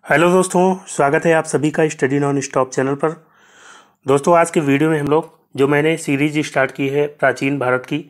Hello दोस्तों, स्वागत है आप सभी का स्टडी नॉन स्टॉप चैनल पर। दोस्तों, आज के वीडियो में हम लोग जो मैंने सीरीज स्टार्ट की है प्राचीन भारत की,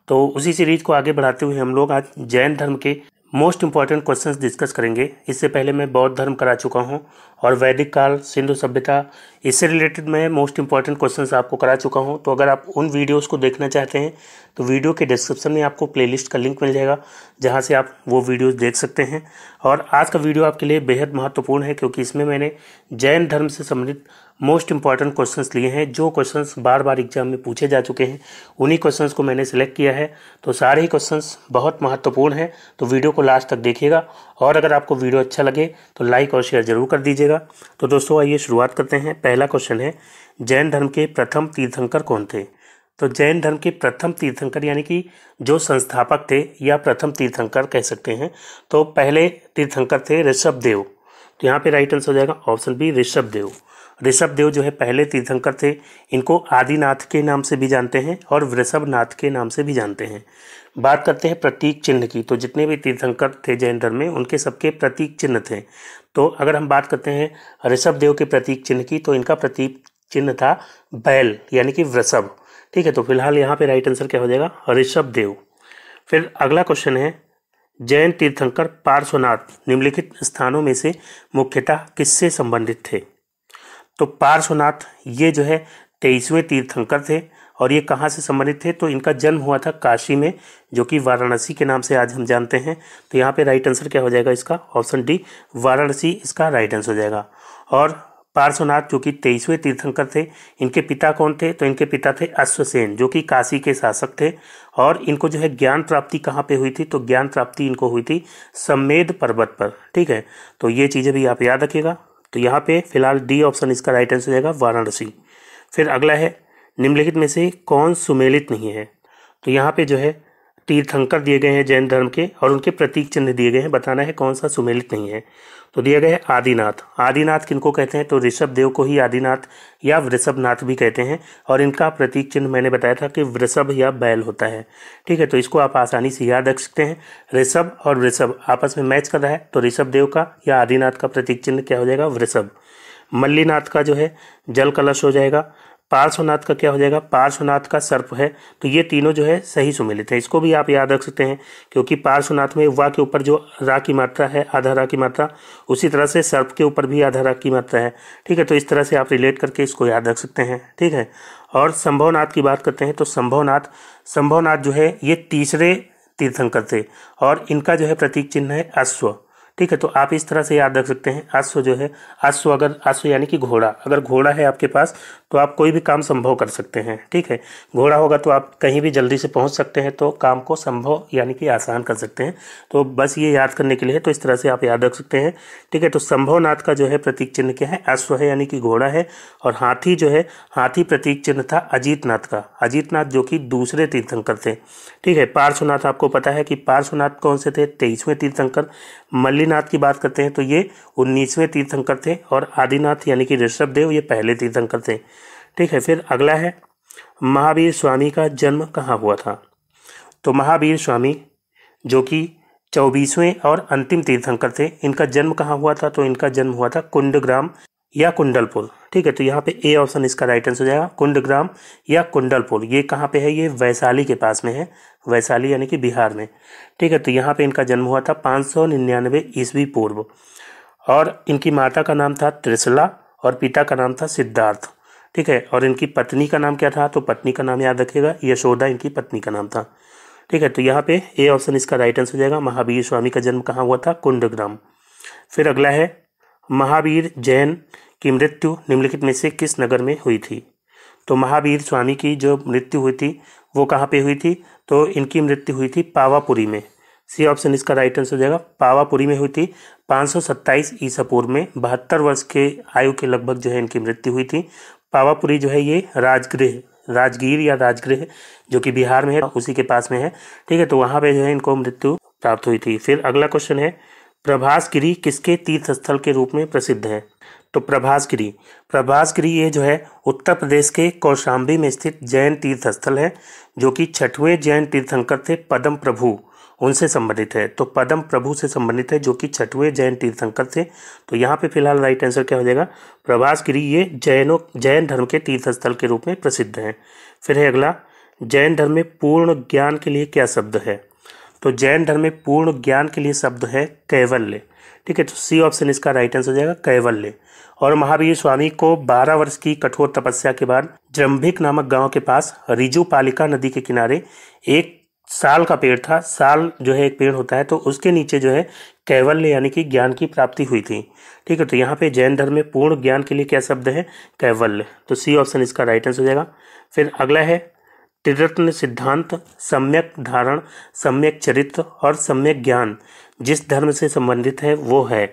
तो उसी सीरीज को आगे बढ़ाते हुए हम लोग आज जैन धर्म के मोस्ट इंपॉर्टेंट क्वेश्चंस डिस्कस करेंगे। इससे पहले मैं बौद्ध धर्म करा चुका हूं और वैदिक काल, सिंधु सभ्यता, इससे रिलेटेड मैं मोस्ट इंपॉर्टेंट क्वेश्चंस आपको करा चुका हूं। तो अगर आप उन वीडियोस को देखना चाहते हैं तो वीडियो के डिस्क्रिप्शन में आपको प्लेलिस्ट का लिंक मिल जाएगा, जहां से आप वो वीडियोस देख सकते हैं। और आज का वीडियो आपके लिए बेहद महत्वपूर्ण है, क्योंकि इसमें मैंने जैन धर्म से संबंधित मोस्ट इंपॉर्टेंट क्वेश्चंस लिए हैं। जो क्वेश्चंस बार बार एग्जाम में पूछे जा चुके हैं, उन्हीं क्वेश्चंस को मैंने सिलेक्ट किया है। तो सारे ही क्वेश्चंस बहुत महत्वपूर्ण हैं, तो वीडियो को लास्ट तक देखिएगा। और अगर आपको वीडियो अच्छा लगे तो लाइक और शेयर जरूर कर दीजिएगा। तो दोस्तों, आइए शुरुआत करते हैं। पहला क्वेश्चन है, जैन धर्म के प्रथम तीर्थंकर कौन थे? तो जैन धर्म के प्रथम तीर्थंकर यानी कि जो संस्थापक थे या प्रथम तीर्थंकर कह सकते हैं, तो पहले तीर्थंकर थे ऋषभ देव। तो यहाँ पे राइट आंसर हो जाएगा ऑप्शन बी, ऋषभ देव। ऋषभ देव जो है पहले तीर्थंकर थे। इनको आदिनाथ के नाम से भी जानते हैं और वृषभनाथ के नाम से भी जानते हैं। बात करते हैं प्रतीक चिन्ह की, तो जितने भी तीर्थंकर थे जैन धर्म में, उनके सबके प्रतीक चिन्ह थे। तो अगर हम बात करते हैं ऋषभ देव के प्रतीक चिन्ह की, तो इनका प्रतीक चिन्ह था बैल यानी कि वृषभ। ठीक है, तो फिलहाल यहाँ पे राइट आंसर क्या हो जाएगा, ऋषभ देव। फिर अगला क्वेश्चन है, जैन तीर्थंकर पार्श्वनाथ निम्नलिखित स्थानों में से मुख्यतः किससे संबंधित थे? तो पार्श्वनाथ ये जो है 23वें तीर्थंकर थे और ये कहाँ से संबंधित थे? तो इनका जन्म हुआ था काशी में, जो कि वाराणसी के नाम से आज हम जानते हैं। तो यहाँ पे राइट आंसर क्या हो जाएगा इसका, ऑप्शन डी, वाराणसी इसका राइट आंसर हो जाएगा। और पार्श्वनाथ जो कि 23वें तीर्थंकर थे, इनके पिता कौन थे? तो इनके पिता थे अश्वसेन, जो कि काशी के शासक थे। और इनको जो है ज्ञान प्राप्ति कहाँ पे हुई थी? तो ज्ञान प्राप्ति इनको हुई थी समेध पर्वत पर। ठीक है, तो ये चीज़ें भी आप याद रखिएगा। तो यहाँ पे फिलहाल डी ऑप्शन इसका राइट आंसर हो जाएगा, वाराणसी। फिर अगला है, निम्नलिखित में से कौन सुमेलित नहीं है? तो यहाँ पे जो है तीर्थंकर दिए गए हैं जैन धर्म के और उनके प्रतीक चिन्ह दिए गए हैं, बताना है कौन सा सुमेलित नहीं है। तो दिया गया है आदिनाथ। आदिनाथ किनको कहते हैं? तो ऋषभ देव को ही आदिनाथ या वृषभनाथ भी कहते हैं। और इनका प्रतीक चिन्ह मैंने बताया था कि वृषभ या बैल होता है। ठीक है, तो इसको आप आसानी से याद रख सकते हैं। ऋषभ और वृषभ आपस में मैच कर रहा है, तो ऋषभ देव का या आदिनाथ का प्रतीक चिन्ह क्या हो जाएगा, वृषभ। मल्लीनाथ का जो है जल कलश हो जाएगा। पार्श्वनाथ का क्या हो जाएगा, पार्श्वनाथ का सर्प है। तो ये तीनों जो है सही सुमेलित है, इसको भी आप याद रख सकते हैं, क्योंकि पार्श्वनाथ में वा के ऊपर जो रा की मात्रा है, आधा रा की मात्रा, उसी तरह से सर्प के ऊपर भी आधा रा की मात्रा है। ठीक है, तो इस तरह से आप रिलेट करके इसको याद रख सकते हैं। ठीक है, और संभवनाथ की बात करते हैं, तो संभवनाथ जो है ये तीसरे तीर्थंकर थे और इनका जो है प्रतीक चिन्ह है अश्व। ठीक है, तो आप इस तरह से याद रख सकते हैं। अश्व जो है, अश्व यानी कि घोड़ा, अगर घोड़ा है आपके पास तो आप कोई भी काम संभव कर सकते हैं। ठीक है, घोड़ा होगा तो आप कहीं भी जल्दी से पहुंच सकते हैं, तो काम को संभव यानी कि आसान कर सकते हैं। तो बस ये याद करने के लिए है, तो इस तरह से आप याद रख सकते हैं। ठीक है, तो संभवनाथ का जो है प्रतीक चिन्ह क्या है, अश्व है यानी कि घोड़ा है। और हाथी जो है, हाथी प्रतीक चिन्ह था अजीतनाथ का, अजीतनाथ जो कि दूसरे तीर्थंकर थे। ठीक है, पार्श्वनाथ आपको पता है कि पार्श्वनाथ कौन से थे, 23वें तीर्थंकर। मल्लीनाथ की बात करते हैं तो ये 19वें तीर्थंकर थे और आदिनाथ यानी कि ऋषभ देव ये पहले तीर्थंकर थे। ठीक है, फिर अगला है, महावीर स्वामी का जन्म कहाँ हुआ था? तो महावीर स्वामी जो कि 24वें और अंतिम तीर्थंकर थे, इनका जन्म कहाँ हुआ था? तो इनका जन्म हुआ था कुंडग्राम या कुंडलपुर। ठीक है, तो यहाँ पे ए ऑप्शन इसका राइट आंसर हो जाएगा, कुंडग्राम या कुंडलपुर। ये कहाँ पे है? ये वैशाली के पास में है, वैशाली यानी कि बिहार में। ठीक है, तो यहाँ पे इनका जन्म हुआ था 599 ईस्वी पूर्व। और इनकी माता का नाम था त्रिशला और पिता का नाम था सिद्धार्थ। ठीक है, और इनकी पत्नी का नाम क्या था? तो पत्नी का नाम याद रखिएगा, यशोदा इनकी पत्नी का नाम था। ठीक है, तो यहाँ पे ए ऑप्शन इसका राइट आंसर हो जाएगा, महावीर स्वामी का जन्म कहाँ हुआ था? कुंडग्राम। फिर अगला है, महावीर जैन की मृत्यु निम्नलिखित में से किस नगर में हुई थी? तो महावीर स्वामी की जो मृत्यु हुई थी वो कहाँ पे हुई थी? तो इनकी मृत्यु हुई थी पावापुरी में। सी ऑप्शन इसका राइट आंसर हो जाएगा, पावापुरी में हुई थी। 527 ईसा पूर्व में 72 वर्ष के आयु के लगभग जो है इनकी मृत्यु हुई थी। पावापुरी जो है ये राजगीर या राजगृह जो कि बिहार में है, उसी के पास में है। ठीक है, तो वहाँ पे जो है इनको मृत्यु प्राप्त हुई थी। फिर अगला क्वेश्चन है, प्रभासगिरी किसके तीर्थ स्थल के रूप में प्रसिद्ध है? तो प्रभासगिरी ये जो है उत्तर प्रदेश के कौशाम्बी में स्थित जैन तीर्थ स्थल है, जो कि 6वें जैन तीर्थंकर थे पद्म प्रभु, उनसे संबंधित है। तो पद्म प्रभु से संबंधित है, जो कि छठवें जैन तीर्थंकर थे। तो यहाँ पे फिलहाल राइट आंसर क्या हो जाएगा, प्रभासगिरी। ये जैन धर्म के तीर्थ स्थल के रूप में प्रसिद्ध हैं। फिर है अगला, जैन धर्म में पूर्ण ज्ञान के लिए क्या शब्द है। तो जैन धर्म में पूर्ण ज्ञान के लिए शब्द है कैवल्य। ठीक है, तो सी ऑप्शन इसका राइट आंसर हो जाएगा, कैवल्य। और महावीर स्वामी को 12 वर्ष की कठोर तपस्या के बाद जृंभिक नामक गांव के पास रिजुपालिका नदी के किनारे एक साल का पेड़ था। साल जो है एक पेड़ होता है, तो उसके नीचे जो है कैवल्य यानी कि ज्ञान की प्राप्ति हुई थी। ठीक है, तो यहाँ पे जैन धर्म में पूर्ण ज्ञान के लिए क्या शब्द है, कैवल्य। तो सी ऑप्शन इसका राइट आंसर हो जाएगा। फिर अगला है त्रिरत्न सिद्धांत, सम्यक धारण, सम्यक चरित्र और सम्यक ज्ञान जिस धर्म से संबंधित है वो है।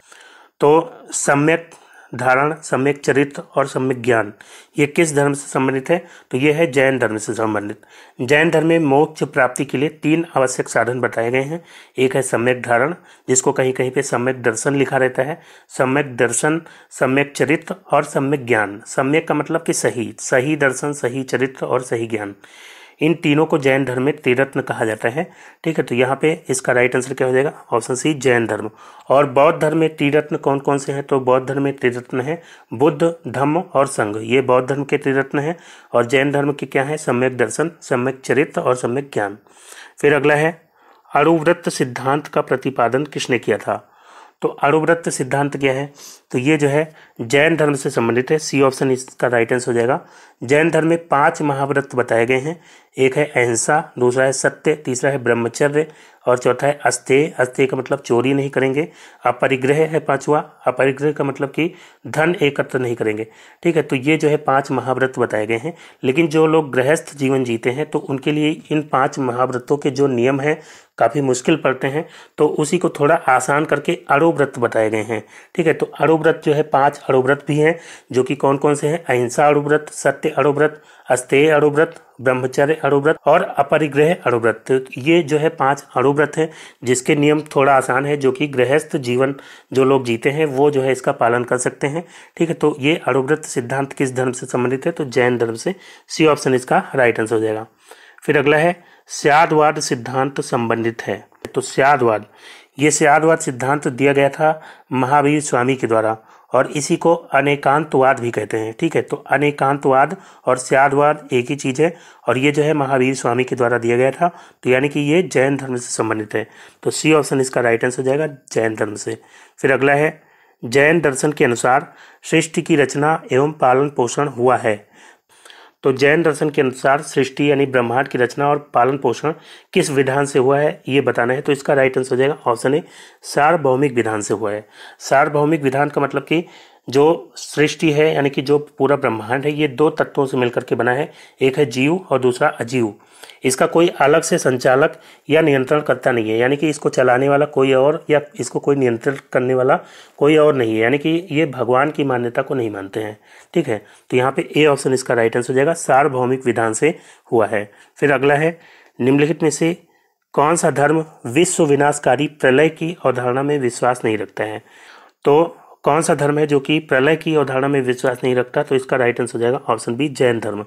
तो सम्यक धारण, सम्यक चरित्र और सम्यक ज्ञान ये किस धर्म से संबंधित है, तो ये है जैन धर्म से संबंधित। जैन धर्म में मोक्ष प्राप्ति के लिए 3 आवश्यक साधन बताए गए हैं। एक है सम्यक धारण, जिसको कहीं कहीं पे सम्यक दर्शन लिखा रहता है। सम्यक दर्शन, सम्यक चरित्र और सम्यक ज्ञान। सम्यक का मतलब कि सही दर्शन, सही चरित्र और सही ज्ञान। इन तीनों को जैन धर्म में त्रिरत्न कहा जाता है। ठीक है, तो यहाँ पे इसका राइट आंसर क्या हो जाएगा, ऑप्शन सी, जैन धर्म। और बौद्ध धर्म में त्रिरत्न कौन कौन से हैं, तो बौद्ध धर्म में त्रिरत्न है बुद्ध, धम्म और संघ। ये बौद्ध धर्म के त्रिरत्न है। और जैन धर्म के क्या है, सम्यक दर्शन, सम्यक चरित्र और सम्यक ज्ञान। फिर अगला है, अणुव्रत सिद्धांत का प्रतिपादन किसने किया था। तो अणुव्रत सिद्धांत क्या है, तो ये जो है जैन धर्म से संबंधित है। सी ऑप्शन इसका राइट आंसर हो जाएगा। जैन धर्म में 5 महाव्रत बताए गए हैं। एक है अहिंसा, दूसरा है सत्य, तीसरा है ब्रह्मचर्य और चौथा है अस्तेय। अस्तेय का मतलब चोरी नहीं करेंगे। अपरिग्रह है पांचवा, अपरिग्रह का मतलब कि धन एकत्र नहीं करेंगे। ठीक है, तो ये जो है 5 महाव्रत बताए गए हैं। लेकिन जो लोग गृहस्थ जीवन जीते हैं तो उनके लिए इन 5 महाव्रतों के जो नियम हैं काफ़ी मुश्किल पड़ते हैं, तो उसी को थोड़ा आसान करके अणुव्रत बताए गए हैं। ठीक है, तो अणुव्रत जो है 5 अणुव्रत भी हैं, जो कि कौन कौन से हैं, अहिंसा अणुव्रत, सत्य अणुव्रत, अस्तेय अणुव्रत, ब्रह्मचर्य अणुव्रत और अपरिग्रह अणुव्रत। तो ये जो है 5 अणुव्रत है, जिसके नियम थोड़ा आसान है, जो कि गृहस्थ जीवन जो लोग जीते हैं वो जो है इसका पालन कर सकते हैं। ठीक है, तो ये अणुव्रत सिद्धांत किस धर्म से संबंधित है, तो जैन धर्म से। सी ऑप्शन इसका राइट आंसर हो जाएगा। फिर अगला है, स्यादवाद सिद्धांत संबंधित है। तो स्यादवाद, ये स्यादवाद सिद्धांत दिया गया था महावीर स्वामी के द्वारा और इसी को अनेकांतवाद भी कहते हैं। ठीक है, तो अनेकांतवाद और स्यादवाद एक ही चीज़ है और ये जो है महावीर स्वामी के द्वारा दिया गया था। तो यानी कि ये जैन धर्म से संबंधित है। तो सी ऑप्शन इसका राइट आंसर हो जाएगा, जैन धर्म से। फिर अगला है, जैन दर्शन के अनुसार सृष्टि की रचना एवं पालन पोषण हुआ है। तो जैन दर्शन के अनुसार सृष्टि यानी ब्रह्मांड की रचना और पालन पोषण किस विधान से हुआ है ये बताना है। तो इसका राइट आंसर हो जाएगा ऑप्शन ए, सार्वभौमिक विधान से हुआ है। सार्वभौमिक विधान का मतलब कि जो सृष्टि है यानी कि जो पूरा ब्रह्मांड है ये 2 तत्वों से मिलकर के बना है। एक है जीव और दूसरा अजीव। इसका कोई अलग से संचालक या नियंत्रण करता नहीं है, यानी कि इसको चलाने वाला कोई और या इसको कोई नियंत्रण करने वाला कोई और नहीं है, यानी कि ये भगवान की मान्यता को नहीं मानते हैं। ठीक है, तो यहाँ पे ए ऑप्शन इसका राइट आंसर हो जाएगा, सार्वभौमिक विधान से हुआ है। फिर अगला है, निम्नलिखित में से कौन सा धर्म विश्व विनाशकारी प्रलय की अवधारणा में विश्वास नहीं रखता है। तो कौन सा धर्म है जो कि प्रलय की अवधारणा में विश्वास नहीं रखता, तो इसका राइट आंसर हो जाएगा ऑप्शन बी, जैन धर्म।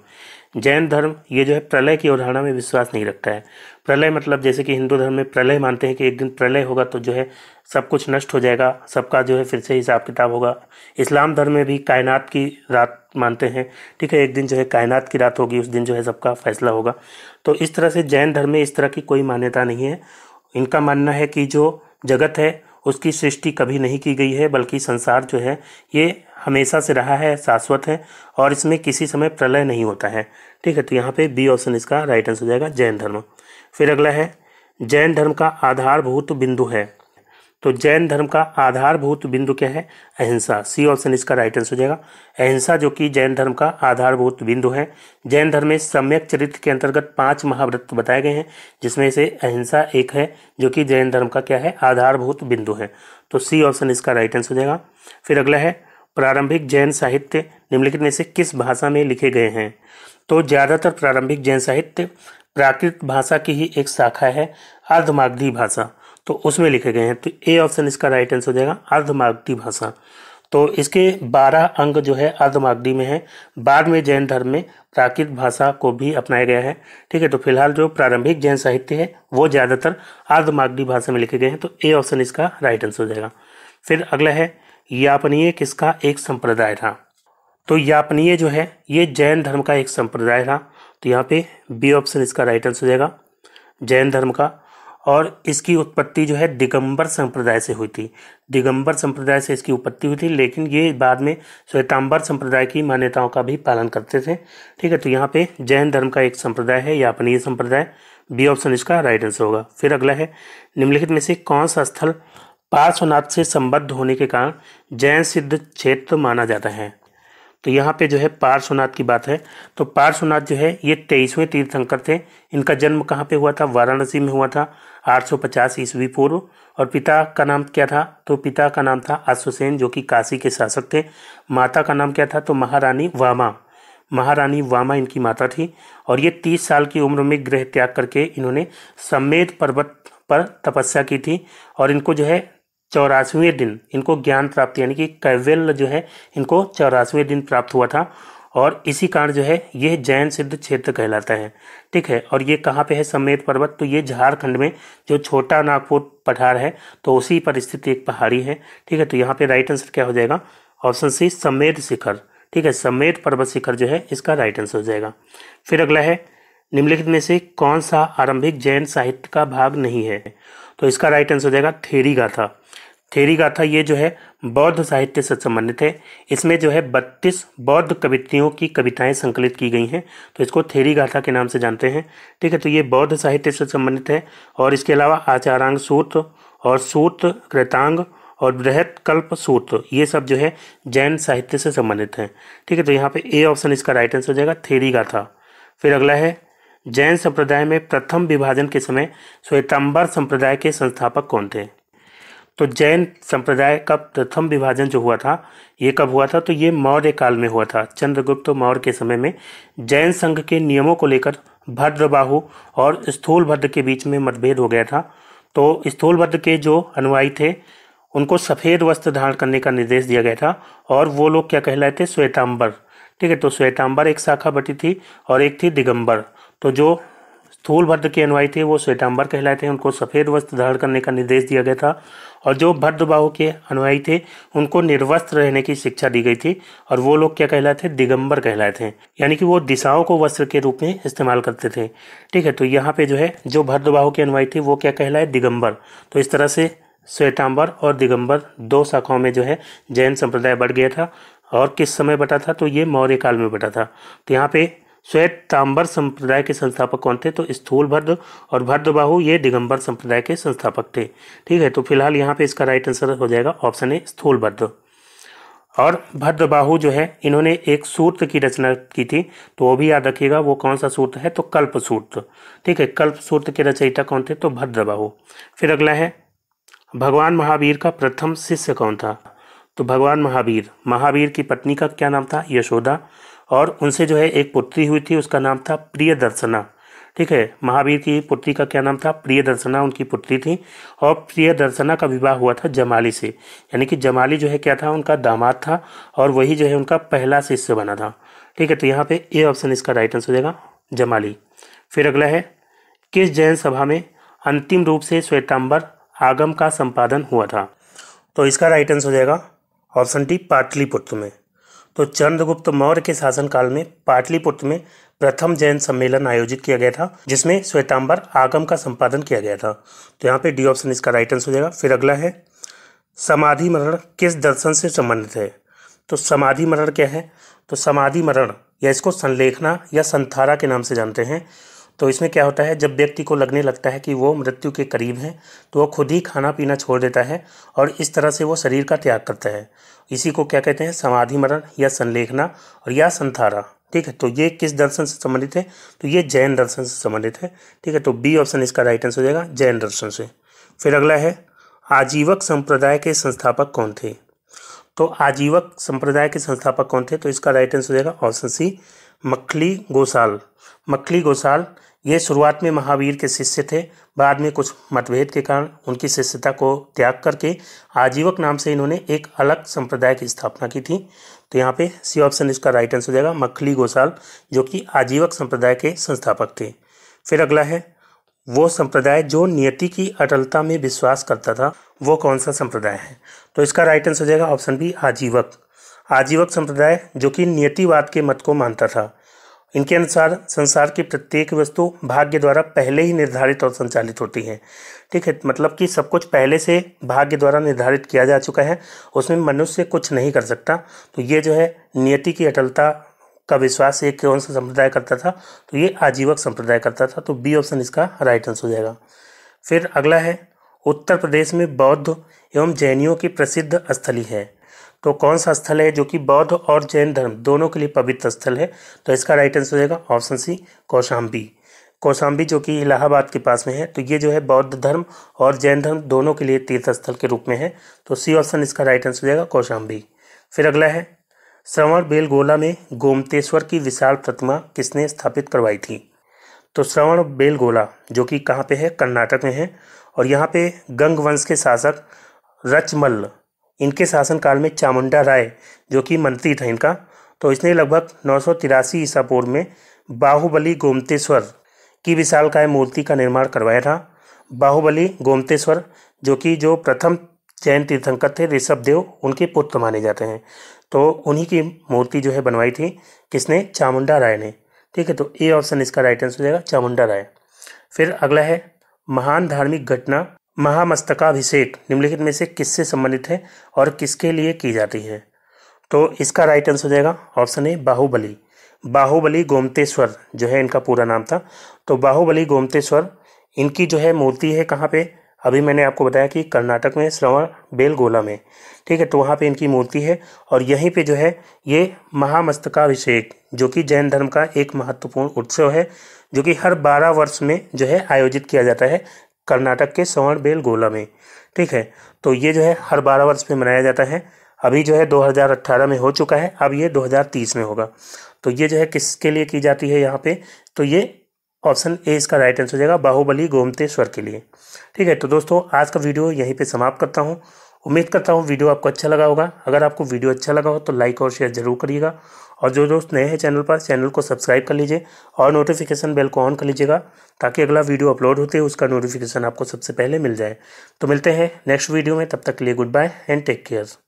जैन धर्म ये जो है प्रलय की अवधारणा में विश्वास नहीं रखता है। प्रलय मतलब जैसे कि हिंदू धर्म में प्रलय मानते हैं कि एक दिन प्रलय होगा तो जो है सब कुछ नष्ट हो जाएगा, सबका जो है फिर से हिसाब किताब होगा। इस्लाम धर्म में भी कायनात की रात मानते हैं। ठीक है, एक दिन जो है कायनात की रात होगी, उस दिन जो है सबका फैसला होगा। तो इस तरह से जैन धर्म में इस तरह की कोई मान्यता नहीं है। इनका मानना है कि जो जगत है उसकी सृष्टि कभी नहीं की गई है, बल्कि संसार जो है ये हमेशा से रहा है, शाश्वत है और इसमें किसी समय प्रलय नहीं होता है। ठीक है, तो यहाँ पे बी ऑप्शन इसका राइट आंसर हो जाएगा, जैन धर्म। फिर अगला है, जैन धर्म का आधारभूत बिंदु है। तो जैन धर्म का आधारभूत बिंदु क्या है, अहिंसा। सी ऑप्शन इसका राइट आंसर हो जाएगा, अहिंसा जो कि जैन धर्म का आधारभूत बिंदु है। जैन धर्म में सम्यक चरित्र के अंतर्गत 5 महाव्रत बताए गए हैं, जिसमें से अहिंसा एक है जो कि जैन धर्म का क्या है, आधारभूत बिंदु है। तो सी ऑप्शन इसका राइट आंसर हो जाएगा। फिर अगला है, प्रारंभिक जैन साहित्य निम्नलिखित में से किस भाषा में लिखे गए हैं। तो ज़्यादातर प्रारंभिक जैन साहित्य प्राकृत भाषा की ही एक शाखा है, अर्धमागधी भाषा, तो उसमें लिखे गए हैं। तो ए ऑप्शन इसका राइट आंसर हो जाएगा, अर्धमागधी भाषा। तो इसके 12 अंग जो है अर्धमागधी में है। बाद में जैन धर्म में प्राकृत भाषा को भी अपनाया गया है। ठीक है, तो फिलहाल जो प्रारंभिक जैन साहित्य है वो ज़्यादातर अर्धमागधी भाषा में लिखे गए हैं, तो ए ऑप्शन इसका राइट आंसर हो जाएगा। फिर अगला है यापनीय किसका एक संप्रदाय था? तो यापनीय जो है ये जैन धर्म का एक संप्रदाय था, तो यहाँ पे बी ऑप्शन इसका राइट आंसर हो जाएगा, जैन धर्म का। और इसकी उत्पत्ति जो है दिगंबर संप्रदाय से हुई थी, दिगंबर संप्रदाय से इसकी उत्पत्ति हुई थी, लेकिन ये बाद में श्वेतांबर संप्रदाय की मान्यताओं का भी पालन करते थे। ठीक है, तो यहाँ पे जैन धर्म का एक संप्रदाय है यापनीय संप्रदाय, बी ऑप्शन इसका राइट आंसर होगा। फिर अगला है निम्नलिखित में से कौन सा स्थल पार्श्वनाथ से संबद्ध होने के कारण जैन सिद्ध क्षेत्र माना जाता है? तो यहाँ पे जो है पार्श्वनाथ की बात है, तो पार्श्वनाथ जो है ये 23वें तीर्थंकर थे। इनका जन्म कहाँ पे हुआ था? वाराणसी में हुआ था 850 ईस्वी पूर्व। और पिता का नाम क्या था? तो पिता का नाम था अश्वसेन, जो कि काशी के शासक थे। माता का नाम क्या था? तो महारानी वामा, महारानी वामा इनकी माता थी। और ये 30 साल की उम्र में गृह त्याग करके इन्होंने समेत पर्वत पर तपस्या की थी। और इनको जो है 84वें दिन इनको ज्ञान प्राप्ति यानी कि कैवल्य जो है इनको 84वें दिन प्राप्त हुआ था। और इसी कारण जो है यह जैन सिद्ध क्षेत्र कहलाता है। ठीक है, और ये कहाँ पे है समेत पर्वत? तो ये झारखंड में जो छोटा नागपुर पठार है तो उसी पर स्थित एक पहाड़ी है। ठीक है, तो यहाँ पे राइट आंसर क्या हो जाएगा? ऑप्शन सी समेत शिखर। ठीक है, समेत पर्वत शिखर जो है इसका राइट आंसर हो जाएगा। फिर अगला है निम्नलिखित में से कौन सा आरंभिक जैन साहित्य का भाग नहीं है? तो इसका राइट आंसर हो जाएगा थेरी गाथा। थेरी गाथा ये जो है बौद्ध साहित्य से संबंधित है। इसमें जो है 32 बौद्ध कवित्रियों की कविताएं संकलित की गई हैं, तो इसको थेरी गाथा के नाम से जानते हैं। ठीक है, तो ये बौद्ध साहित्य से संबंधित है। और इसके अलावा आचारांग सूत्र और सूत्र कृतांग और बृहत कल्प सूत्र ये सब जो है जैन साहित्य से संबंधित हैं। ठीक है, तो यहाँ पे ए ऑप्शन इसका राइट आंसर हो जाएगा, थेरी गाथा। फिर अगला है जैन संप्रदाय में प्रथम विभाजन के समय श्वेतांबर संप्रदाय के संस्थापक कौन थे? तो जैन संप्रदाय का प्रथम विभाजन जो हुआ था ये कब हुआ था? तो ये मौर्य काल में हुआ था। चंद्रगुप्त मौर्य के समय में जैन संघ के नियमों को लेकर भद्रबाहु और स्थूलभद्र के बीच में मतभेद हो गया था। तो स्थूलभद्र के जो अनुयायी थे उनको सफ़ेद वस्त्र धारण करने का निर्देश दिया गया था और वो लोग क्या कहलाए थे? श्वेतांबर। ठीक है, तो श्वेतांबर एक शाखा बटी थी और एक थी दिगंबर। तो जो स्थूलभद्र के अनुयायी थे वो श्वेतांबर कहलाए थे, उनको सफ़ेद वस्त्र धारण करने का निर्देश दिया गया था। और जो भद्रबाहु के अनुयायी थे उनको निर्वस्त्र रहने की शिक्षा दी गई थी और वो लोग क्या कहलाए थे? दिगंबर कहलाए थे, यानी कि वो दिशाओं को वस्त्र के रूप में इस्तेमाल करते थे। ठीक है, तो यहाँ पे जो है जो भद्रबाहु के अनुयायी थे वो क्या कहलाए? दिगंबर। तो इस तरह से श्वेतांबर और दिगंबर दो शाखाओं में जो है जैन संप्रदाय बढ़ गया था। और किस समय बटा था? तो ये मौर्य काल में बटा था। तो यहाँ पे श्वेतांबर संप्रदाय के संस्थापक कौन थे? तो स्थूलभद्र और भद्रबाहु ये दिगंबर संप्रदाय के संस्थापक थे। ठीक है, तो फिलहाल यहाँ पे इसका राइट आंसर हो जाएगा ऑप्शन ए स्थूलभद्र। और भद्रबाहु जो है इन्होंने एक सूत्र की रचना की थी, तो वो भी याद रखिएगा वो कौन सा सूत्र है? तो कल्प सूत्र। ठीक है, कल्प सूत्र के रचयिता कौन थे? तो भद्रबाहु। फिर अगला है भगवान महावीर का प्रथम शिष्य कौन था? तो भगवान महावीर की पत्नी का क्या नाम था? यशोदा। और उनसे जो है एक पुत्री हुई थी, उसका नाम था प्रियदर्शना। ठीक है, महावीर की पुत्री का क्या नाम था? प्रियदर्शना उनकी पुत्री थी। और प्रियदर्शना का विवाह हुआ था जमाली से, यानी कि जमाली जो है क्या था? उनका दामाद था और वही जो है उनका पहला शिष्य बना था। ठीक है, तो यहाँ पे ए ऑप्शन इसका राइट आंसर हो जाएगा, जमाली। फिर अगला है किस जैन सभा में अंतिम रूप से श्वेतांबर आगम का संपादन हुआ था? तो इसका राइट आंसर हो जाएगा ऑप्शन डी, पाटलिपुत्र में। तो चंद्रगुप्त मौर्य के शासनकाल में पाटलिपुत्र में प्रथम जैन सम्मेलन आयोजित किया गया था जिसमें श्वेतांबर आगम का संपादन किया गया था। तो यहाँ पे डी ऑप्शन इसका राइट आंसर हो जाएगा। फिर अगला है समाधि मरण किस दर्शन से संबंधित है? तो समाधि मरण क्या है? तो समाधि मरण या इसको संलेखना या संथारा के नाम से जानते हैं। तो इसमें क्या होता है? जब व्यक्ति को लगने लगता है कि वो मृत्यु के करीब है तो वो खुद ही खाना पीना छोड़ देता है और इस तरह से वो शरीर का त्याग करता है। इसी को क्या कहते हैं? समाधि मरण या संलेखना और या संथारा। ठीक है, तो ये किस दर्शन से संबंधित है? तो ये जैन दर्शन से संबंधित है। ठीक है, तो बी ऑप्शन इसका राइट आंसर हो जाएगा, जैन दर्शन से। फिर अगला है आजीवक संप्रदाय के संस्थापक कौन थे? तो आजीवक संप्रदाय के संस्थापक कौन थे? तो इसका राइट आंसर हो जाएगा ऑप्शन सी, मक्खली गोसाल। मक्खली गोसाल ये शुरुआत में महावीर के शिष्य थे, बाद में कुछ मतभेद के कारण उनकी शिष्यता को त्याग करके आजीवक नाम से इन्होंने एक अलग संप्रदाय की स्थापना की थी। तो यहाँ पे सी ऑप्शन इसका राइट आंसर हो जाएगा, मखली गोसाल, जो कि आजीवक संप्रदाय के संस्थापक थे। फिर अगला है, वो संप्रदाय जो नियति की अटलता में विश्वास करता था, वो कौन सा संप्रदाय है? तो इसका राइट आंसर हो जाएगा ऑप्शन बी, आजीवक। आजीवक संप्रदाय जो कि नियतिवाद के मत को मानता था। इनके अनुसार संसार की प्रत्येक वस्तु भाग्य द्वारा पहले ही निर्धारित और संचालित होती है। ठीक है, मतलब कि सब कुछ पहले से भाग्य द्वारा निर्धारित किया जा चुका है, उसमें मनुष्य कुछ नहीं कर सकता। तो ये जो है नियति की अटलता का विश्वास एक कौन सा संप्रदाय करता था? तो ये आजीवक संप्रदाय करता था। तो बी ऑप्शन इसका राइट आंसर हो जाएगा। फिर अगला है, उत्तर प्रदेश में बौद्ध एवं जैनियों की प्रसिद्ध स्थली है। तो कौन सा स्थल है जो कि बौद्ध और जैन धर्म दोनों के लिए पवित्र स्थल है? तो इसका राइट आंसर हो जाएगा ऑप्शन सी, कौशाम्बी। कौशाम्बी जो कि इलाहाबाद के पास में है। तो ये जो है बौद्ध धर्म और जैन धर्म दोनों के लिए तीर्थ स्थल के रूप में है। तो सी ऑप्शन इसका राइट आंसर हो जाएगा, कौशाम्बी। फिर अगला है, श्रवण बेलगोला में गोमतेश्वर की विशाल प्रतिमा किसने स्थापित करवाई थी? तो श्रवण बेलगोला जो कि कहाँ पे है? कर्नाटक में है। और यहाँ पे गंग वंश के शासक रचमल्ल, इनके शासनकाल में चामुंडा राय जो कि मंत्री था इनका, तो इसने लगभग 983 ईसा पूर्व में बाहुबली गोमतेश्वर की विशालकाय मूर्ति का निर्माण करवाया था। बाहुबली गोमतेश्वर जो प्रथम जैन तीर्थंकर थे ऋषभ देव, उनके पुत्र माने जाते हैं। तो उन्हीं की मूर्ति जो है बनवाई थी किसने? चामुंडा राय ने। ठीक है, तो ए ऑप्शन इसका राइट आंसर हो जाएगा, चामुंडा राय। फिर अगला है, महान धार्मिक घटना महामस्तकाभिषेक निम्नलिखित में से किससे संबंधित है और किसके लिए की जाती है? तो इसका राइट आंसर हो जाएगा ऑप्शन ए, बाहुबली। बाहुबली गोमतेश्वर जो है इनका पूरा नाम था। तो बाहुबली गोमतेश्वर इनकी जो है मूर्ति है कहाँ पे? अभी मैंने आपको बताया कि कर्नाटक में श्रवण बेलगोला में। ठीक है, तो वहाँ पे इनकी मूर्ति है। और यहीं पे जो है ये महामस्तकाभिषेक जो कि जैन धर्म का एक महत्वपूर्ण उत्सव है, जो कि हर 12 वर्ष में जो है आयोजित किया जाता है कर्नाटक के श्रवण बेलगोला में। ठीक है, तो ये जो है हर 12 वर्ष में मनाया जाता है। अभी जो है 2018 में हो चुका है, अब ये 2030 में होगा। तो ये जो है किसके लिए की जाती है यहाँ पे? तो ये ऑप्शन ए इसका राइट आंसर हो जाएगा, बाहुबली गोमतेश्वर के लिए। ठीक है, तो दोस्तों आज का वीडियो यहीं पे समाप्त करता हूँ। उम्मीद करता हूँ वीडियो आपको अच्छा लगा होगा। अगर आपको वीडियो अच्छा लगा हो तो लाइक और शेयर जरूर करिएगा। और जो दोस्त नए हैं चैनल पर, चैनल को सब्सक्राइब कर लीजिए और नोटिफिकेशन बेल को ऑन कर लीजिएगा, ताकि अगला वीडियो अपलोड होते ही उसका नोटिफिकेशन आपको सबसे पहले मिल जाए। तो मिलते हैं नेक्स्ट वीडियो में, तब तक के लिए goodbye and take care.